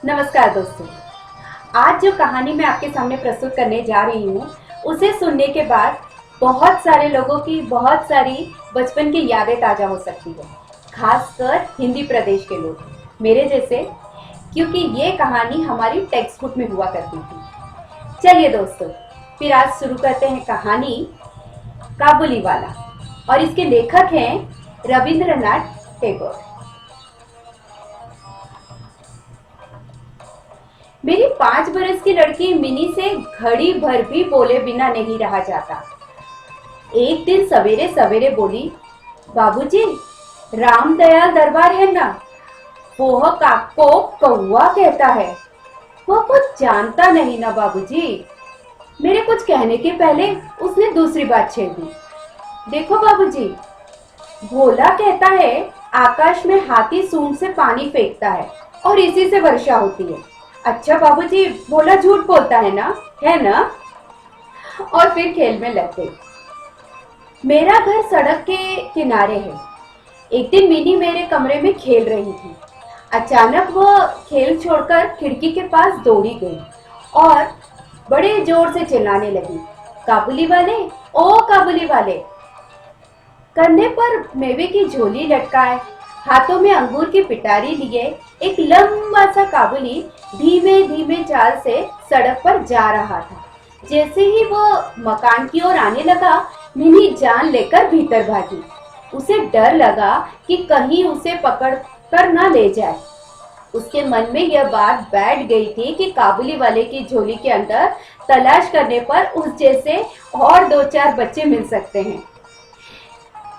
नमस्कार दोस्तों। आज जो कहानी मैं आपके सामने प्रस्तुत करने जा रही हूँ उसे सुनने के बाद बहुत सारे लोगों की बहुत सारी बचपन की यादें ताज़ा हो सकती है, खासकर हिंदी प्रदेश के लोग मेरे जैसे, क्योंकि ये कहानी हमारी टेक्स्ट बुक में हुआ करती थी। चलिए दोस्तों, फिर आज शुरू करते हैं कहानी काबुली वाला, और इसके लेखक हैं रविंद्रनाथ टैगोर। मेरी 5 बरस की लड़की मिनी से घड़ी भर भी बोले बिना नहीं रहा जाता। एक दिन सवेरे सवेरे बोली, बाबूजी, राम दयाल दरबार है ना, वो काको कौवा कहता है। वो कुछ जानता नहीं ना बाबूजी। मेरे कुछ कहने के पहले उसने दूसरी बात छेड़ दी। देखो बाबूजी, भोला कहता है आकाश में हाथी सूंड से पानी फेंकता है और इसी से वर्षा होती है। अच्छा बाबूजी, भोला झूठ बोलता है ना, है ना? और फिर खेल में लग गई। मेरा घर सड़क के किनारे है। एक दिन मिनी मेरे कमरे में खेल रही थी। अचानक वो खेल छोड़कर खिड़की के पास दौड़ी गई और बड़े जोर से चिल्लाने लगी, काबुली वाले, ओ काबुली वाले। कंधे पर मेवे की झोली लटकाए, हाथों में अंगूर की पिटारी लिए एक लंबा सा काबुली धीमे धीमे चाल से सड़क पर जा रहा था। जैसे ही वो मकान की ओर आने लगा, मिनी जान लेकर भीतर भागी। उसे डर लगा कि कहीं उसे पकड़ कर ना ले जाए। उसके मन में यह बात बैठ गई थी कि काबुली वाले की झोली के अंदर तलाश करने पर उस जैसे और 2-4 बच्चे मिल सकते हैं।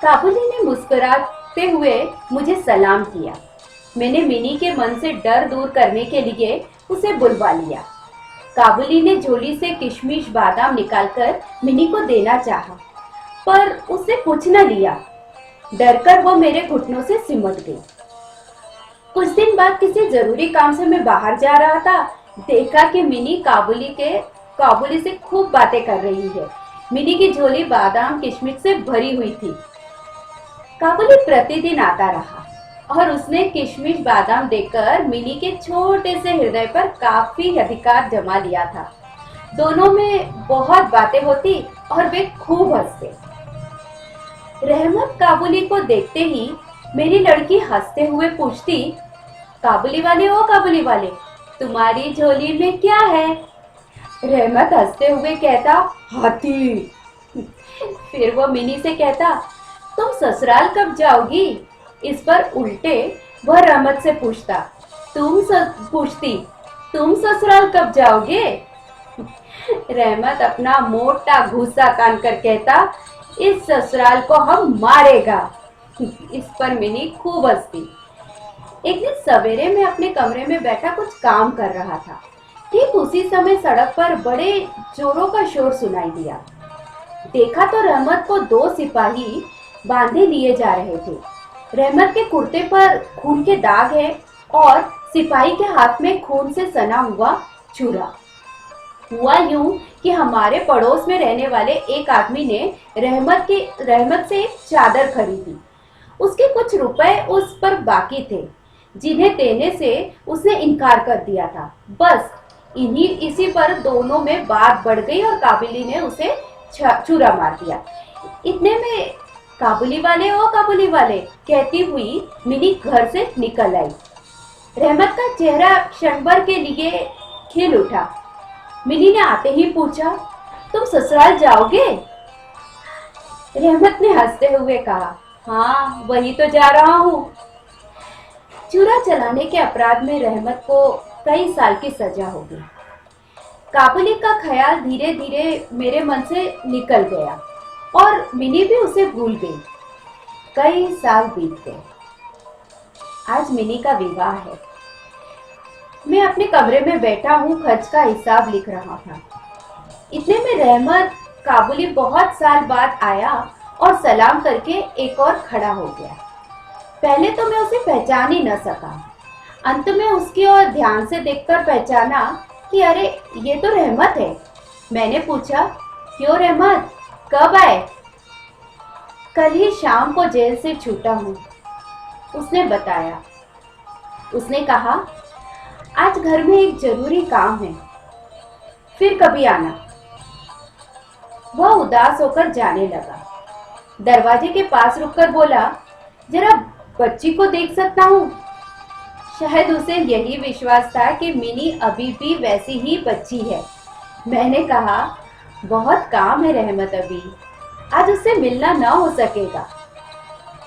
काबुली ने मुस्कुराते हुए मुझे सलाम किया। मैंने मिनी के मन से डर दूर करने के लिए उसे बुलवा लिया। काबुली ने झोली से किशमिश बादाम निकालकर मिनी को देना चाहा, पर उसे कुछ न लिया। डरकर वो मेरे घुटनों से सिमट गई। कुछ दिन बाद किसी जरूरी काम से मैं बाहर जा रहा था। देखा कि मिनी काबुली से खूब बातें कर रही है। मिनी की झोली बादाम किशमिश से भरी हुई थी। काबुली प्रतिदिन आता रहा और उसने किशमिश बादाम देकर मिनी के छोटे से हृदय पर काफी अधिकार जमा लिया था। दोनों में बहुत बातें होती और वे खूब हंसते। रहमत काबुली को देखते ही मेरी लड़की हंसते हुए पूछती, काबुली वाले, ओ काबुली वाले, तुम्हारी झोली में क्या है? रहमत हंसते हुए कहता, हाथी। फिर वो मिनी से कहता, तुम ससुराल कब जाओगी? इस पर उल्टे वह रहमत से पूछता, तुम ससुराल कब जाओगे? रहमत अपना मोटा घूसा तान कर कहता, इस ससुराल को हम मारेगा। इस पर मिनी खूब हंसती। एक दिन सवेरे मैं अपने कमरे में बैठा कुछ काम कर रहा था। ठीक उसी समय सड़क पर बड़े जोरों का शोर सुनाई दिया। देखा तो रहमत को 2 सिपाही बांधे लिए जा रहे थे। रहमत के कुर्ते पर खून के दाग है और सिपाही के हाथ में खून से सना हुआ छुरा। हुआ यूं कि हमारे पड़ोस में रहने वाले एक आदमी ने रहमत से एक चादर खरीदी। उसके कुछ रुपए उस पर बाकी थे, जिन्हें देने से उसने इनकार कर दिया था। बस इसी पर दोनों में बात बढ़ गई और काबुली ने उसे छुरा मार दिया। इतने में काबुली वाले, ओ काबुली वाले कहती हुई मिनी घर से निकल आई। रहमत का चेहरा क्षण भर के लिए खिल उठा। मिनी ने आते ही पूछा, तुम ससुराल जाओगे? रहमत ने हंसते हुए कहा, हाँ, वही तो जा रहा हूँ। चूरा चलाने के अपराध में रहमत को कई साल की सजा हो गई। काबुली का ख्याल धीरे धीरे मेरे मन से निकल गया और मिनी भी उसे भूल गई। कई साल बीत गए। आज मिनी का विवाह है। मैं अपने कमरे में बैठा हूँ, खर्च का हिसाब लिख रहा था। इतने में रहमत काबुली बहुत साल बाद आया और सलाम करके एक और खड़ा हो गया। पहले तो मैं उसे पहचान ही न सका। अंत में उसकी ओर ध्यान से देखकर पहचाना कि अरे, ये तो रहमत है। मैंने पूछा, क्यों रहमत, कब आए? कल ही शाम को जेल से छूटा हूँ, उसने बताया। उसने कहा, आज घर में एक जरूरी काम है, फिर कभी आना। वह उदास होकर जाने लगा। दरवाजे के पास रुककर बोला, जरा बच्ची को देख सकता हूँ। शायद उसे यही विश्वास था कि मिनी अभी भी वैसी ही बच्ची है। मैंने कहा, बहुत काम है रहमत, अभी आज उससे मिलना ना हो सकेगा।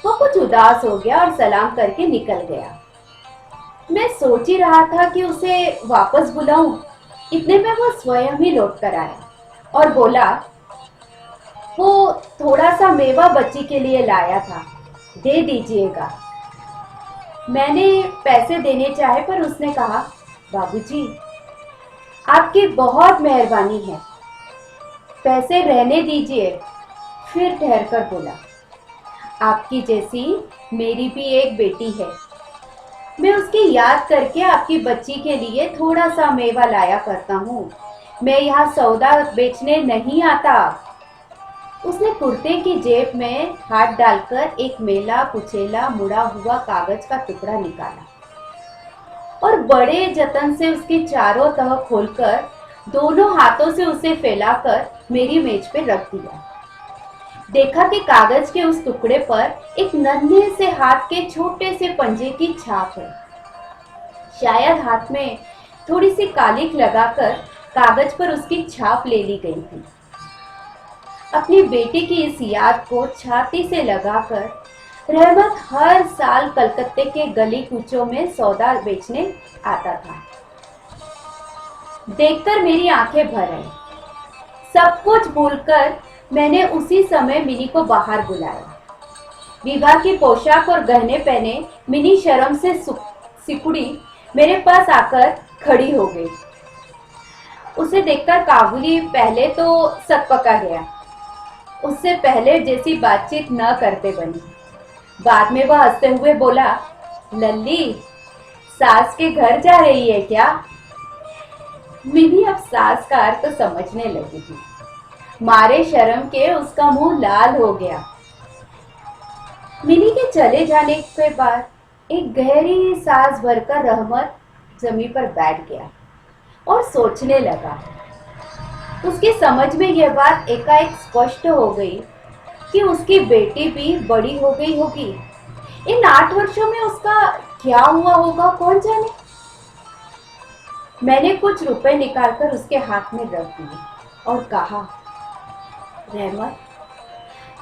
वो कुछ उदास हो गया और सलाम करके निकल गया। मैं सोच ही रहा था कि उसे वापस बुलाऊं, इतने में वो स्वयं ही लौट कर आया और बोला, वो थोड़ा सा मेवा बच्ची के लिए लाया था, दे दीजिएगा। मैंने पैसे देने चाहे पर उसने कहा, बाबूजी आपकी बहुत मेहरबानी है, पैसे रहने दीजिए। फिर ठहर कर बोला, आपकी जैसी मेरी भी एक बेटी है, मैं उसकी याद करके आपकी बच्ची के लिए थोड़ा सा मेवा लाया करता हूँ। मैं यहाँ सौदा बेचने नहीं आता। उसने कुर्ते की जेब में हाथ डालकर एक मेला कुचेला मुड़ा हुआ कागज का टुकड़ा निकाला और बड़े जतन से उसके चारों तह खोलकर दोनों हाथों से उसे फैलाकर मेरी मेज पर रख दिया। देखा कि कागज के उस टुकड़े पर एक नन्हे से हाथ के छोटे से पंजे की छाप है। शायद हाथ में थोड़ी सी कालिख लगाकर कागज पर उसकी छाप ले ली गई थी। अपनी बेटी की इस याद को छाती से लगाकर रहमत हर साल कलकत्ते के गली कूचों में सौदा बेचने आता था। देखकर मेरी आंखें भर आई। सब कुछ भूलकर मैंने उसी समय मिनी को बाहर बुलाया। विवाह की पोशाक और गहने पहने मिनी शर्म से सिकुड़ी मेरे पास आकर खड़ी हो गई। उसे देखकर काबुली पहले तो सकपका गया। उससे पहले जैसी बातचीत न करते बनी। बाद में वह हंसते हुए बोला, लल्ली सास के घर जा रही है क्या? मिनी अब सास का अर्थ तो समझने लगी थी। मारे शर्म के उसका मुंह लाल हो गया। मिनी के चले जाने के बाद एक गहरी सांस भरकर रहमत जमीन पर बैठ गया और सोचने लगा। उसकी समझ में यह बात एकाएक स्पष्ट हो गई कि उसकी बेटी भी बड़ी हो गई होगी। इन 8 वर्षों में उसका क्या हुआ होगा कौन जाने। मैंने कुछ रुपए निकालकर उसके हाथ में रख दिए और कहा, रहमत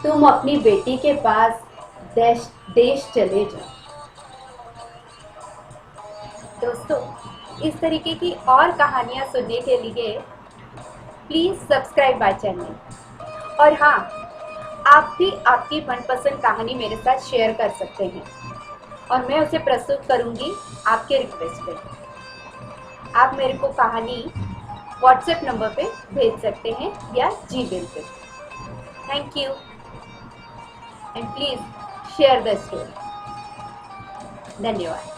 तुम अपनी बेटी के पास देश चले जाओ। दोस्तों, इस तरीके की और कहानियां सुनने के लिए प्लीज सब्सक्राइब माय चैनल। और हाँ, आप भी आपकी मनपसंद कहानी मेरे साथ शेयर कर सकते हैं और मैं उसे प्रस्तुत करूंगी आपके रिक्वेस्ट पे। आप मेरे को कहानी व्हाट्सएप नंबर पे भेज सकते हैं या जीमेल पे। Thank you and please share the story. धन्यवाद।